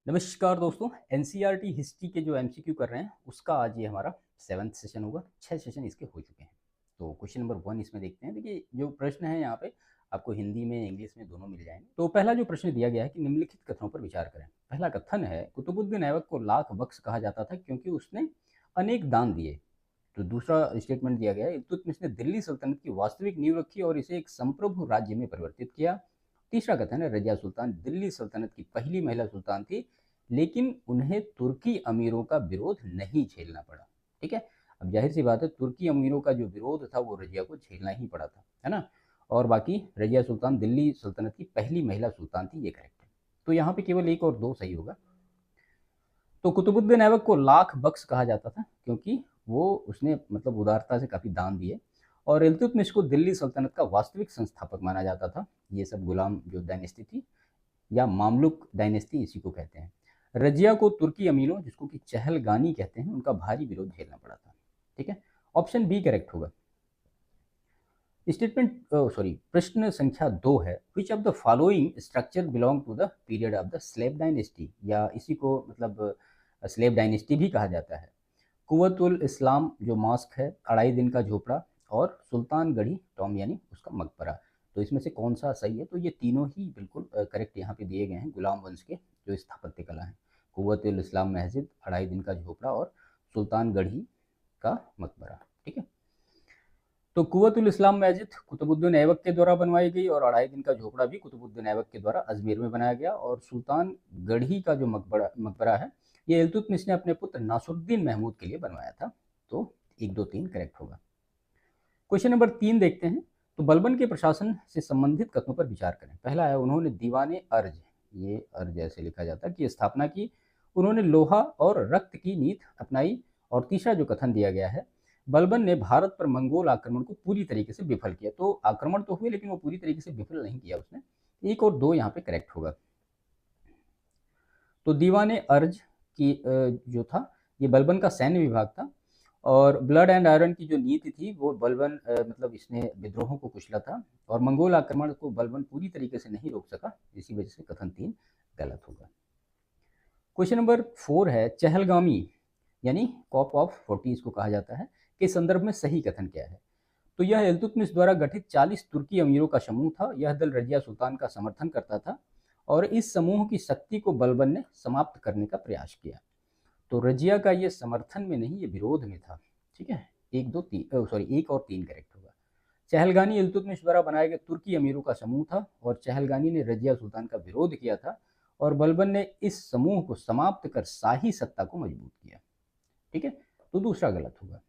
नमस्कार दोस्तों। NCERT history के जो एमसीक्यू कर रहे हैं उसका आज ये हमारा 7th सेशन होगा। 6 सेशन इसके हो चुके हैं। तो क्वेश्चन नंबर 1 इसमें देखते हैं। देखिए जो प्रश्न है यहाँ पे आपको हिंदी में इंग्लिश में दोनों मिल जाएंगे। तो पहला जो प्रश्न दिया गया है कि निम्नलिखित कथनों पर विचार करें। पहला कथन है कुतुबुद्दीन ऐबक को लाख बख्श कहा जाता था क्योंकि उसने अनेक दान दिए। तो दूसरा स्टेटमेंट दिया गया है इल्तुतमिश ने दिल्ली सल्तनत की वास्तविक नींव रखी और इसे एक संप्रभु राज्य में परिवर्तित किया। तीसरा कथन है रजिया सुल्तान दिल्ली सल्तनत की पहली महिला सुल्तान थी लेकिन उन्हें तुर्की अमीरों का विरोध नहीं झेलना पड़ा। ठीक है, अब जाहिर सी बात है तुर्की अमीरों का जो विरोध था वो रजिया को झेलना ही पड़ा था, है ना। और बाकी रजिया सुल्तान दिल्ली सल्तनत की पहली महिला सुल्तान थी, ये करेक्ट है। तो यहाँ पे केवल एक और दो सही होगा। तो कुतुबुद्दीन ऐबक को लाख बख्श कहा जाता था क्योंकि वो उसने मतलब उदारता से काफ़ी दान दिए। और इल्तुतमिश को दिल्ली सल्तनत का वास्तविक संस्थापक माना जाता था। ये सब गुलाम जो डायनेस्टी थी या मामलुक डायनेस्टी इसी को कहते हैं। रजिया को तुर्की अमीरों जिसको कि चहलगानी कहते हैं उनका भारी विरोध झेलना पड़ा था। ठीक है, ऑप्शन बी करेक्ट होगा। स्टेटमेंट सॉरी प्रश्न संख्या 2 है which of the following structure belong to the period of the slave dynasty, या इसी को मतलब स्लेव डायनेस्टी भी कहा जाता है। कुव्वतुल इस्लाम जो मॉस्क है, अढ़ाई दिन का झोपड़ा और सुल्तान गढ़ी टॉम यानी उसका मकबरा। तो इसमें से कौन सा सही है? तो ये तीनों ही बिल्कुल करेक्ट यहाँ पे दिए गए हैं गुलाम वंश के जो स्थापत्य कला है। कुव्वतुल इस्लाम मस्जिद, अढ़ाई दिन का झोपड़ा और सुल्तान गढ़ी का मकबरा। ठीक है, तो कुव्वतुल इस्लाम मस्जिद कुतुबुद्दीन ऐबक के द्वारा बनवाई गई और अढ़ाई दिन का झोपड़ा भी कुतुबुद्दीन ऐबक के द्वारा अजमेर में बनाया गया। और सुल्तान गढ़ी का जो मकबरा है ये इल्तुतमिश ने अपने पुत्र नासुरुद्दीन महमूद के लिए बनवाया था। तो 1 2 3 करेक्ट होगा। क्वेश्चन नंबर 3 देखते हैं। तो बलबन के प्रशासन से संबंधित कथनों पर विचार करें। पहला है उन्होंने दीवाने अर्ज, ये अर्ज ऐसे लिखा जाता है, की स्थापना की। उन्होंने लोहा और रक्त की नीति अपनाई। और तीसरा जो कथन दिया गया है बलबन ने भारत पर मंगोल आक्रमण को पूरी तरीके से विफल किया। तो आक्रमण तो हुए लेकिन वो पूरी तरीके से विफल नहीं किया उसने। 1 और 2 यहाँ पे करेक्ट होगा। तो दीवाने अर्ज की जो था ये बलबन का सैन्य विभाग था। और ब्लड एंड आयरन की जो नीति थी वो बलबन मतलब इसने विद्रोहों को कुचला था। और मंगोल आक्रमण को बलबन पूरी तरीके से नहीं रोक सका, इसी वजह से कथन 3 गलत होगा। क्वेश्चन नंबर 4 है चहलगामी यानी कॉप ऑफ 40 इसको कहा जाता है के संदर्भ में सही कथन क्या है? तो यह इल्तुतमिश द्वारा गठित 40 तुर्की अमीरों का समूह था। यह दल रजिया सुल्तान का समर्थन करता था और इस समूह की शक्ति को बलबन ने समाप्त करने का प्रयास किया। तो रजिया का ये समर्थन में नहीं, ये विरोध में था। ठीक है, 1 2 3 सॉरी 1 और 3 करेक्ट होगा। चहलगानी इल्तुतमिश द्वारा बनाए गए तुर्की अमीरों का समूह था और चहलगानी ने रजिया सुल्तान का विरोध किया था और बलबन ने इस समूह को समाप्त कर शाही सत्ता को मजबूत किया। ठीक है, तो दूसरा गलत होगा।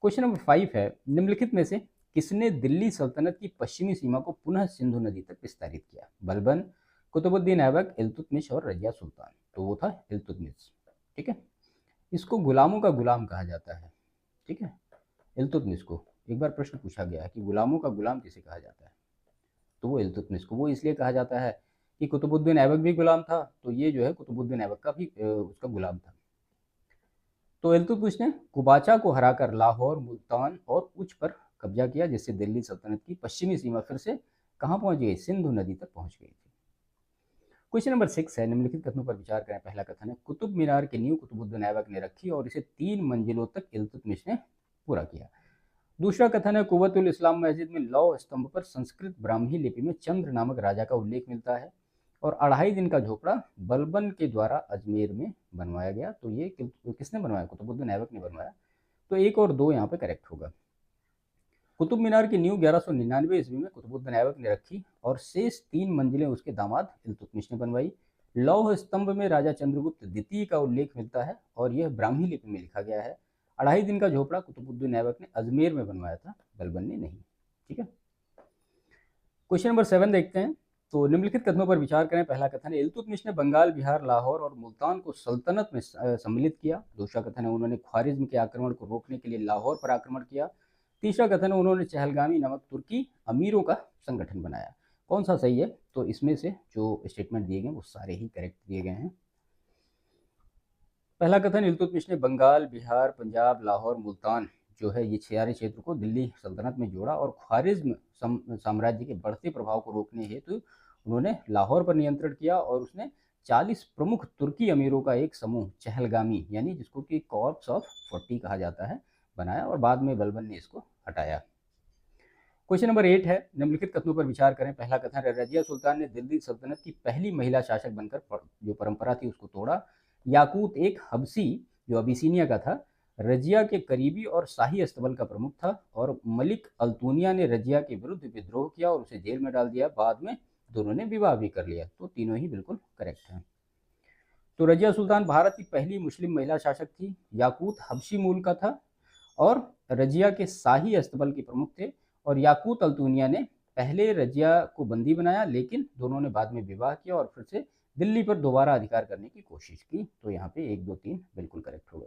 क्वेश्चन नंबर 5 है निम्नलिखित में से किसने दिल्ली सल्तनत की पश्चिमी सीमा को पुनः सिंधु नदी तक विस्तारित किया? बलबन, कुतुबुद्दीन ऐबक, इल्तुतमिश और रजिया सुल्तान। तो वो था इल्तुतमिश। ठीक है, इसको गुलामों का गुलाम कहा जाता है। ठीक है, इल्तुतमिश को एक बार प्रश्न पूछा गया है कि गुलामों का गुलाम किसे कहा जाता है, तो वो इल्तुतमिश को वो इसलिए कहा जाता है कि कुतुबुद्दीन ऐबक भी गुलाम था, तो ये जो है कुतुबुद्दीन ऐबक का भी उसका गुलाम था। तो इल्तुतमिश ने कुबाचा को हराकर लाहौर, मुल्तान और उच पर कब्जा किया जिससे दिल्ली सल्तनत की पश्चिमी सीमा फिर से कहाँ पहुंच गई? सिंधु नदी तक पहुंच गई थी। क्वेश्चन नंबर 6 है निम्नलिखित कथनों पर विचार करें। पहला कथन है कुतुब मीनार की नींव कुतुबुद्दीन ऐबक ने रखी और इसे 3 मंजिलों तक इल्तुतमिश ने पूरा किया। दूसरा कथन है कुव्वतुल इस्लाम मस्जिद में लौह स्तंभ पर संस्कृत ब्राह्मी लिपि में चंद्र नामक राजा का उल्लेख मिलता है। और अढ़ाई दिन का झोपड़ा बलबन के द्वारा अजमेर में बनवाया गया। तो ये किसने बनवाया? कुतुबुद्दीन ऐबक ने बनवाया। तो 1 और 2 यहाँ पे करेक्ट होगा। कुतुब मीनार की नींव 1199 ईस्वी में कुतुबुद्दीन ऐबक ने रखी और शेष 3 मंजिलें उसके दामाद इल्तुतमिश ने बनवाई। लौह स्तंभ में राजा चंद्रगुप्त द्वितीय का उल्लेख मिलता है और यह ब्राह्मी लिपि में लिखा गया है। अढ़ाई दिन का झोपड़ा कुतुबुद्दीन ऐबक ने अजमेर में बनवाया था, बलबन ने नहीं। ठीक है, क्वेश्चन नंबर 7 देखते हैं। तो निम्नलिखित कथनों पर विचार करें। पहला कथन है इल्तुतमिश ने बंगाल, बिहार, लाहौर और मुल्तान को सल्तनत में सम्मिलित किया। दूसरा कथन है उन्होंने ख्वारिज्म के आक्रमण को रोकने के लिए लाहौर पर आक्रमण किया। तीसरा कथन है उन्होंने चहलगामी नामक तुर्की अमीरों का संगठन बनाया। कौन सा सही है? तो इसमें से जो स्टेटमेंट दिए गए वो सारे ही करेक्ट दिए गए हैं। पहला कथन इल्तुतमिश ने बंगाल, बिहार, पंजाब, लाहौर, मुल्तान जो है ये 6 क्षेत्र को दिल्ली सल्तनत में जोड़ा और ख्वारिज्म साम्राज्य के बढ़ते प्रभाव को रोकने हेतु उन्होंने लाहौर पर नियंत्रण किया और उसने 40 प्रमुख तुर्की अमीरों का एक समूह चहलगामी, यानी जिसको कि कॉर्प्स ऑफ 40 कहा जाता है, बनाया और बाद में बलबन ने इसको हटाया। क्वेश्चन नंबर 8 है, निम्नलिखित कथनों पर विचार करें। पहला कथन है, रजिया सुल्तान ने दिल्ली सल्तनत की पहली महिला शासक बनकर जो परंपरा थी उसको तोड़ा। याकूत एक हबसी जो अबिसीनिया का था, रजिया के करीबी और शाही अस्तबल का प्रमुख था, और मलिक अल्तुनिया ने रजिया के विरुद्ध विद्रोह किया और उसे जेल में डाल दिया। बाद में दोनों ने विवाह भी कर लिया। तो तीनों ही बिल्कुल करेक्ट हैं। तो रजिया सुल्तान भारत की पहली मुस्लिम महिला शासक थी। याकूत हबशी मूल का था और रजिया के शाही अस्तबल के प्रमुख थे, और याकूत अल्तुनिया ने पहले रजिया को बंदी बनाया, लेकिन दोनों ने बाद में विवाह किया और फिर से दिल्ली पर दोबारा अधिकार करने की कोशिश की। तो यहाँ पे 1, 2, 3 बिल्कुल करेक्ट होगा।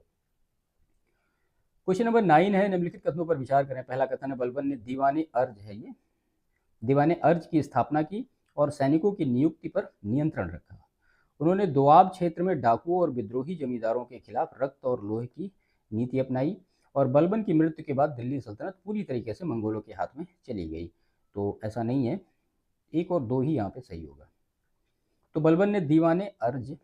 क्वेश्चन नंबर 9 है, निम्नलिखित कथनों पर विचार करें। पहला कथन है, बलबन ने दीवाने अर्ज है ये दीवाने अर्ज की स्थापना की और सैनिकों की नियुक्ति पर नियंत्रण रखा। उन्होंने दोआब क्षेत्र में डाकुओं और विद्रोही जमींदारों के खिलाफ रक्त और लोहे की नीति अपनाई, और बलबन की मृत्यु के बाद दिल्ली सल्तनत पूरी तरीके से मंगोलों के हाथ में चली गई। तो ऐसा नहीं है, 1 और 2 ही यहाँ पे सही होगा। तो बलबन ने दीवाने अर्ज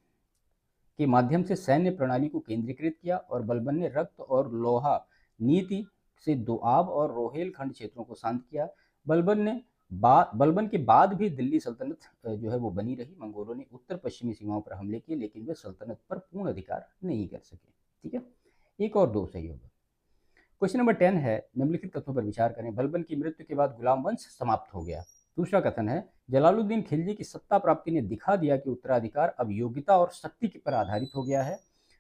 के माध्यम से सैन्य प्रणाली को केंद्रीकृत किया, और बलबन ने रक्त और लोहा नीति से दोआब और रोहेल खंड क्षेत्रों को शांत किया। बलबन के बाद भी दिल्ली सल्तनत जो है वो बनी रही। मंगोलों ने उत्तर पश्चिमी सीमाओं पर हमले किए, लेकिन वे सल्तनत पर पूर्ण अधिकार नहीं कर सके। ठीक है, 1 और 2 सही होगा। क्वेश्चन नंबर 10 है, निम्नलिखित तथ्यों पर विचार करें। बलबन की मृत्यु के बाद गुलाम वंश समाप्त हो गया। दूसरा कथन है, जलालुद्दीन खिलजी की सत्ता प्राप्ति ने दिखा दिया कि उत्तराधिकार अब योग्यता और शक्ति पर आधारित हो गया है।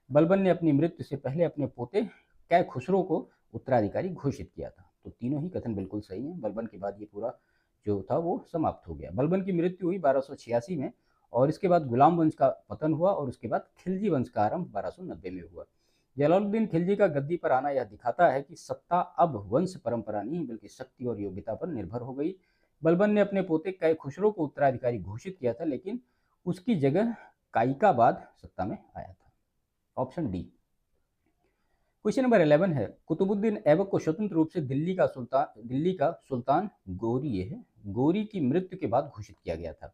बलबन ने अपनी मृत्यु से पहले अपने पोते कै खुसरो को उत्तराधिकारी घोषित किया था। तो तीनों ही कथन बिल्कुल सही हैं। बलबन के बाद ये पूरा जो था वो समाप्त हो गया। बलबन की मृत्यु हुई 1286 में, और इसके बाद गुलाम वंश का पतन हुआ, और उसके बाद खिलजी वंश का आरंभ 1290 में हुआ। जलालुद्दीन खिलजी का गद्दी पर आना यह दिखाता है कि सत्ता अब वंश परंपरा नहीं बल्कि शक्ति और योग्यता पर निर्भर हो गई। बलबन ने अपने पोते कै खुसरो को उत्तराधिकारी घोषित किया था, लेकिन उसकी जगह काइकाबाद सत्ता में आया था। Option D. क्वेश्चन नंबर 11 है, कुतुबुद्दीन ऐबक को स्वतंत्र रूप से दिल्ली का सुल्तान गोरी की मृत्यु के बाद घोषित किया गया था,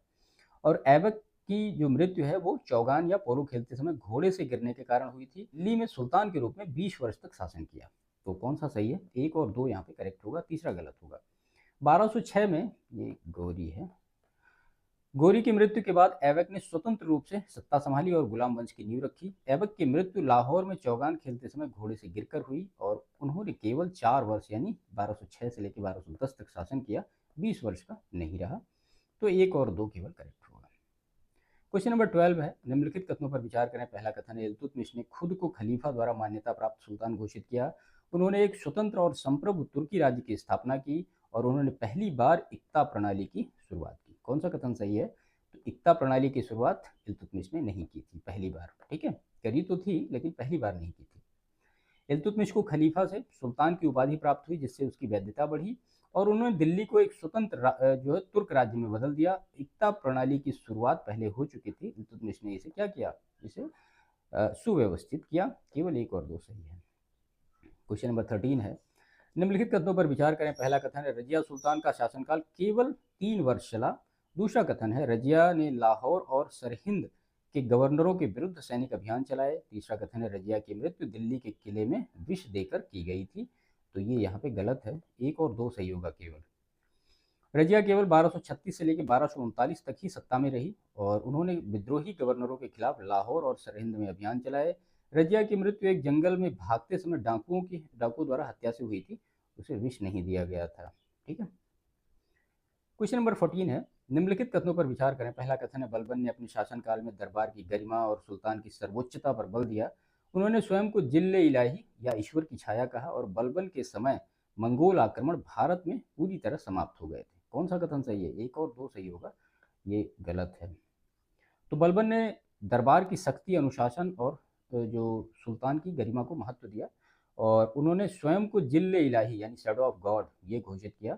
और ऐबक की जो मृत्यु है वो चौगान या पोलो खेलते समय घोड़े से गिरने के कारण हुई थी। दिल्ली में सुल्तान के रूप में 20 वर्ष तक शासन किया। तो कौन सा सही है? 1 और 2 यहाँ पे करेक्ट होगा, तीसरा गलत होगा। 1206 में ये गोरी है। गोरी की मृत्यु के बाद ऐबक ने स्वतंत्र रूप से सत्ता संभाली और गुलाम वंश की नींव रखी। ऐबक की मृत्यु लाहौर में चौगान खेलते समय घोड़े से गिरकर हुई, और उन्होंने केवल 4 वर्ष यानी 1206 से लेकर 1210 तक शासन किया, 20 वर्ष का नहीं रहा। तो 1 और 2 केवल करेक्ट होगा। क्वेश्चन नंबर 12 है, निम्नलिखित कथनों पर विचार करें। पहला कथन है, इल्तुतमिश ने खुद को खलीफा द्वारा मान्यता प्राप्त सुल्तान घोषित किया। उन्होंने एक स्वतंत्र और संप्रभु तुर्की राज्य की स्थापना की, और उन्होंने पहली बार इक्ता प्रणाली की शुरुआत की। कौन सा कथन सही है? तो इक्ता प्रणाली की शुरुआत इल्तुतमिश ने नहीं की थी पहली बार। ठीक है, करी तो थी लेकिन पहली बार नहीं की थी। इल्तुतमिश को खलीफा से सुल्तान की उपाधि प्राप्त हुई, जिससे उसकी वैधता बढ़ी, और उन्होंने दिल्ली को एक स्वतंत्र जो है तुर्क राज्य में बदल दिया। इक्ता प्रणाली की शुरुआत पहले हो चुकी थी, इल्तुतमिश ने इसे क्या किया? इसे सुव्यवस्थित किया। केवल 1 और 2 सही है। क्वेश्चन नंबर 13 है, निम्नलिखित कथनों पर विचार करें। पहला कथन है, रजिया सुल्तान का शासनकाल केवल 3 वर्ष चला। दूसरा कथन है, रजिया ने लाहौर और सरहिंद के गवर्नरों के विरुद्ध सैनिक अभियान चलाए। तीसरा कथन है, रजिया की मृत्यु दिल्ली के किले में विष देकर की गई थी। तो ये यहाँ पे गलत है, 1 और 2 सही होगा केवल। रजिया केवल 1236 से लेकर 1239 तक ही सत्ता में रही, और उन्होंने विद्रोही गवर्नरों के खिलाफ लाहौर और सरहिंद में अभियान चलाए। रजिया की मृत्यु एक जंगल में भागते समय डाकुओं द्वारा हत्या से हुई थी, उसे विष नहीं दिया गया था। ठीक है। क्वेश्चन नंबर 14 है, निम्नलिखित कथनों पर विचार करें। पहला कथन है, बलबन ने अपने शासनकाल में दरबार की गरिमा और सुल्तान की सर्वोच्चता पर बल दिया। उन्होंने स्वयं को जिल्ले इलाही या ईश्वर की छाया कहा, और बलबन के समय मंगोल आक्रमण भारत में पूरी तरह समाप्त हो गए थे। कौन सा कथन सही है? 1 और 2 सही होगा, ये गलत है। तो बलबन ने दरबार की शक्ति, अनुशासन और जो सुल्तान की गरिमा को महत्व दिया, और उन्होंने स्वयं को जिल्ले इलाही यानी शैडो ऑफ गॉड ये घोषित किया,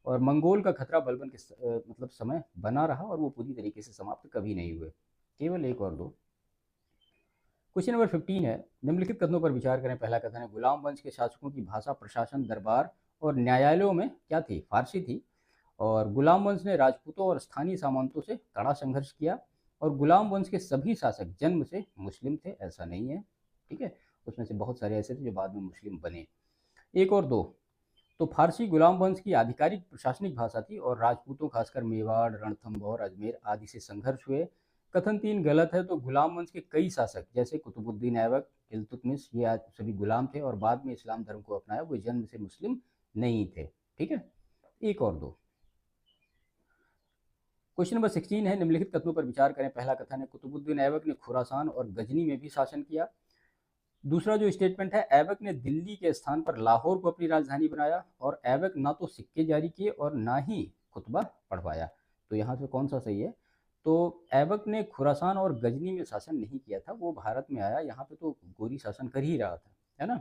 और मंगोल का खतरा बलबन के मतलब समय बना रहा, और वो पूरी तरीके से समाप्त कभी नहीं हुए। केवल 1 और 2। क्वेश्चन नंबर 15 है, निम्नलिखित कथनों पर विचार करें। पहला कथन है, गुलाम वंश के शासकों की भाषा प्रशासन दरबार और न्यायालयों में क्या थी? फारसी थी, और गुलाम वंश ने राजपूतों और स्थानीय सामंतों से कड़ा संघर्ष किया। और गुलाम वंश के सभी शासक जन्म से मुस्लिम थे, ऐसा नहीं है, ठीक है। उसमें से बहुत सारे ऐसे थे जो बाद में मुस्लिम बने। एक और दो, तो फारसी गुलाम वंश की आधिकारिक प्रशासनिक भाषा थी और राजपूतों खासकर मेवाड़, रणथंभौर, अजमेर आदि से संघर्ष हुए। कथन 3 गलत है। तो गुलाम वंश के कई शासक जैसे कुतुबुद्दीन ऐबक, इल्तुतमिश, ये आज सभी गुलाम थे और बाद में इस्लाम धर्म को अपनाया, वो जन्म से मुस्लिम नहीं थे, ठीक है। एक और दो, क्वेश्चन नंबर 16 है, निम्नलिखित कथनों पर विचार करें। पहला कथन है कुतुबुद्दीन ऐबक ने खुरासान और गजनी में भी शासन किया। दूसरा जो स्टेटमेंट है, ऐबक ने दिल्ली के स्थान पर लाहौर को अपनी राजधानी बनाया और ऐबक ना तो सिक्के जारी किए और ना ही खुतबा पढ़वाया। तो यहाँ से कौन सा सही है? तो ऐबक ने खुरासान और गजनी में शासन नहीं किया था, वो भारत में आया, यहाँ पे तो गोरी शासन कर ही रहा था, है ना।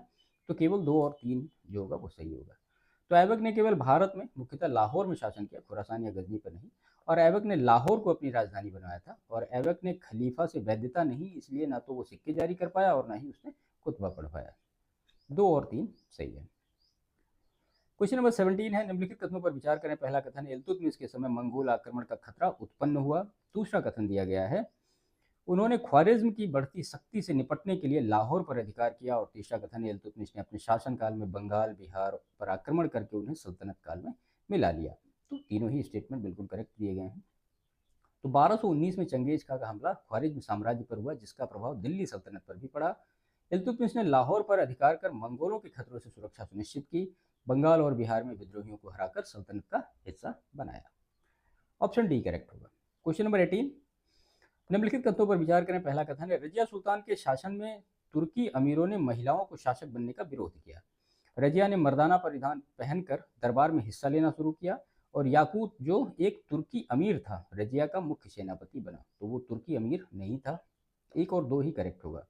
तो केवल 2 और 3 जो होगा वो सही होगा। तो ऐबक ने केवल भारत में मुख्यतः लाहौर में शासन किया, खुरासान या गजनी पर नहीं। और ऐबक ने लाहौर को अपनी राजधानी बनाया था। और ऐबक ने खलीफा से वैधता नहीं, इसलिए ना तो वो सिक्के जारी कर पाया और ना ही उसने खुतबा पढ़वाया। 2 और 3 सही है। क्वेश्चन नंबर 17 है, निम्नलिखित कथनों पर विचार करें। पहला कथन, इल्तुतमिश के समय मंगोल आक्रमण का खतरा उत्पन्न हुआ। दूसरा कथन दिया गया है, उन्होंने ख्वारिज्म की बढ़ती शक्ति से निपटने के लिए लाहौर पर अधिकार किया। और तीसरा कथन, इल्तुतमिश ने अपने शासनकाल में बंगाल, बिहार पर आक्रमण करके उन्हें सल्तनत काल में मिला लिया। तो तीनों ही स्टेटमेंट बिल्कुल करेक्ट दिए गए हैं। तो 1219 में चंगेज खां का हमला ख्वारिज्म साम्राज्य पर हुआ, जिसका प्रभाव दिल्ली सल्तनत पर भी पड़ा। इल्तुतमिश ने लाहौर पर अधिकार कर मंगोलों के खतरों से सुरक्षा सुनिश्चित की, बंगाल और बिहार में विद्रोहियों को हराकर सल्तनत का हिस्सा बनाया। ऑप्शन डी करेक्ट होगा। क्वेश्चन नंबर 18, निम्नलिखित कथनों पर विचार करें। पहला कथन है, रजिया सुल्तान के शासन में तुर्की अमीरों ने महिलाओं को शासक बनने का विरोध किया। रजिया ने मर्दाना परिधान पहनकर दरबार में हिस्सा लेना शुरू किया और याकूत जो एक तुर्की अमीर था रजिया का मुख्य सेनापति बना। तो वो तुर्की अमीर नहीं था। 1 और 2 ही करेक्ट होगा।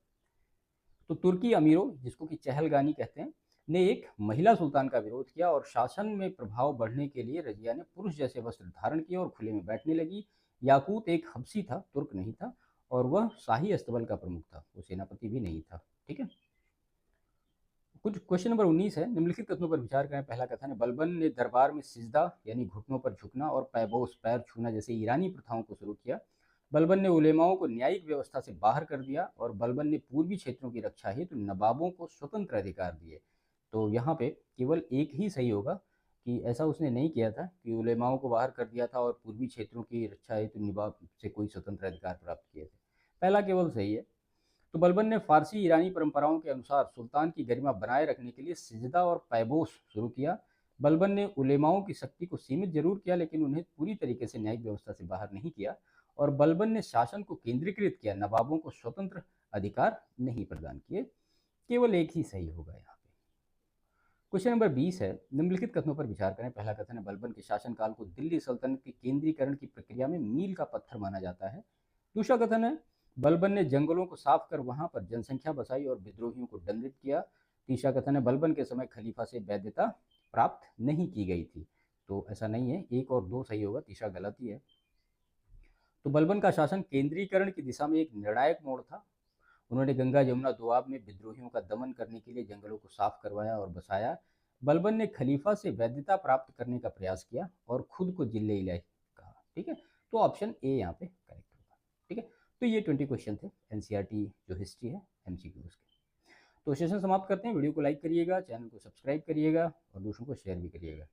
तो तुर्की अमीरों, जिसको कि चहलगानी कहते हैं, ने एक महिला सुल्तान का विरोध किया और शासन में प्रभाव बढ़ने के लिए रजिया ने पुरुष जैसे वस्त्र धारण किए और खुले में बैठने लगी। याकूत एक हबसी था, तुर्क नहीं था, और वह शाही अस्तबल का प्रमुख था, वो सेनापति भी नहीं था, ठीक है। कुछ क्वेश्चन नंबर 19 है, निम्नलिखित कथनों पर विचार करें। पहला कथन है, बलबन ने दरबार में सिजदा यानी घुटनों पर झुकना और पैबोस पैर छूना जैसे ईरानी प्रथाओं को शुरू किया। बलबन ने उलेमाओं को न्यायिक व्यवस्था से बाहर कर दिया और बलबन ने पूर्वी क्षेत्रों की रक्षा हेतु नवाबों को स्वतंत्र अधिकार दिए। तो यहाँ पे केवल एक ही सही होगा कि ऐसा उसने नहीं किया था कि उलेमाओं को बाहर कर दिया था और पूर्वी क्षेत्रों की रक्षा हेतु नवाब से कोई स्वतंत्र अधिकार प्राप्त किए थे। पहला केवल सही है। तो बलबन ने फारसी ईरानी परंपराओं के अनुसार सुल्तान की गरिमा बनाए रखने के लिए सिजदा और पैबोस शुरू किया। बलबन ने उलेमाओं की शक्ति को सीमित जरूर किया, लेकिन उन्हें पूरी तरीके से न्यायिक व्यवस्था से बाहर नहीं किया। और बलबन ने शासन को केंद्रीकृत किया, नवाबों को स्वतंत्र अधिकार नहीं प्रदान किए। केवल एक ही सही होगा यहाँ पे। क्वेश्चन नंबर 20 है, निम्नलिखित कथनों पर विचार करें। पहला कथन है, बलबन के शासनकाल को दिल्ली सल्तनत के केंद्रीकरण की प्रक्रिया में मील का पत्थर माना जाता है। दूसरा कथन है, बलबन ने जंगलों को साफ कर वहां पर जनसंख्या बसाई और विद्रोहियों को दंडित किया। तीसरा कथन है, बलबन के समय खलीफा से वैधता प्राप्त नहीं की गई थी। तो ऐसा नहीं है, 1 और 2 सही होगा, तीसरा गलत ही है। तो बलबन का शासन केंद्रीकरण की दिशा में एक निर्णायक मोड़ था। उन्होंने गंगा जमुना दोआब में विद्रोहियों का दमन करने के लिए जंगलों को साफ करवाया और बसाया। बलबन ने खलीफा से वैधता प्राप्त करने का प्रयास किया और खुद को जिले इलाही कहा, ठीक है। तो ऑप्शन ए यहाँ पे करेक्ट होगा, ठीक है। तो ये 20 क्वेश्चन थे एनसीईआरटी जो हिस्ट्री है एमसीक्यूज के। तो सेशन समाप्त करते हैं। वीडियो को लाइक करिएगा, चैनल को सब्सक्राइब करिएगा और दूसरों को शेयर भी करिएगा।